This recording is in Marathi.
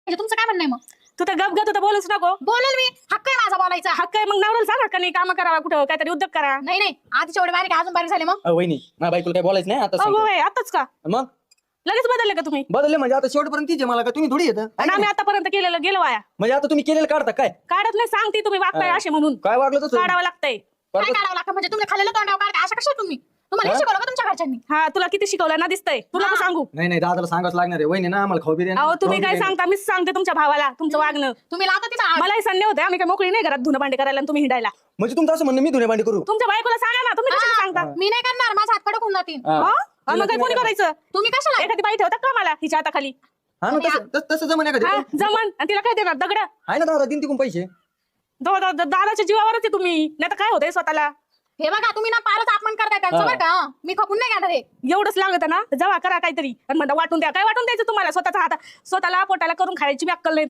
म्हणजे तुमचं काय म्हणणं आहे मग? तू तर गप गप तर बोलूच नको. बोलेल मी, हक्क आहे माझा बोलायचा. हक्क आहे मग नवऱ्याला सांगा का नाही काम करावा कुठं काहीतरी उद्योग करा. नाही नाही, आधीच एवढे बारीक आहे, अजून बारीक झाले मग. वहिनी माझ्या बायकोला काय बोलायचं नाही आता अगो सांगतो. बाई, आताच का मग लगेच बदलले का तुम्ही? बदलले म्हणजे आता शेवटपर्यंत तिचे मला का तुम्ही थोडी येतं आणि आम्ही आतापर्यंत केलेलं गेलो वाया. म्हणजे आता तुम्ही केलेलं काढता काय काढत नाही, सांगते तुम्ही वागताय असे म्हणून काय वागलं तसं काढावं लागतंय. काय काढावं लागतं म्हणजे? तुम्ही खाल्लेलं तोंडावर काढता अशा कशा तुम्ही? तुम्हाला हे शिकवलं का तुमच्या घरच्यांनी? हा तुला किती शिकवलं ना दिसतंय तुला का सांगू? नाही नाही दादाला सांगावं लागणार आहे वहिनी ना आम्हाला खाऊ बिर्याणी अहो तुम्ही काय सांगता मीच सांगते तुमच्या भावाला तुमचं वागणं. तुम्ही लावता तिथं आग. मलाही संधी होते आम्ही काय मोकळी नाही घरात धुणं भांडे करायला आणि तुम्ही हिंडायला. म्हणजे तुमचं असं म्हणणं मी धुणे भांडी करू तुमच्या बायकोला सांगा ना तुम्ही कशाला सांगता? मी नाही करणार, माझा हात कडक होऊन जातील. हा. हा? आणि मग काय कोणी करायचं? तुम्ही कशाला? एखादी बाई ठेवतात का मला हिच्या हाताखाली? हा ना तसं जमन हा एखादी जमन आणि तिला काय देणार दगड? आहे ना दादा दिन तिकून पैसे दादाच्या जीवावरच आहे तुम्ही नाही तर काय होतंय स्वतःला. हे बघा तुम्ही ना फारच अपमान करताय त्यांचं बरं का. मी खपून नाही घेणार हे. एवढंच लागत ना जवा करा काहीतरी आणि म्हणता वाटून द्या. काय वाटून द्यायचं तुम्हाला? स्वतःचा हात स्वतःला पोटाला करून खायची बी अक्कल नाही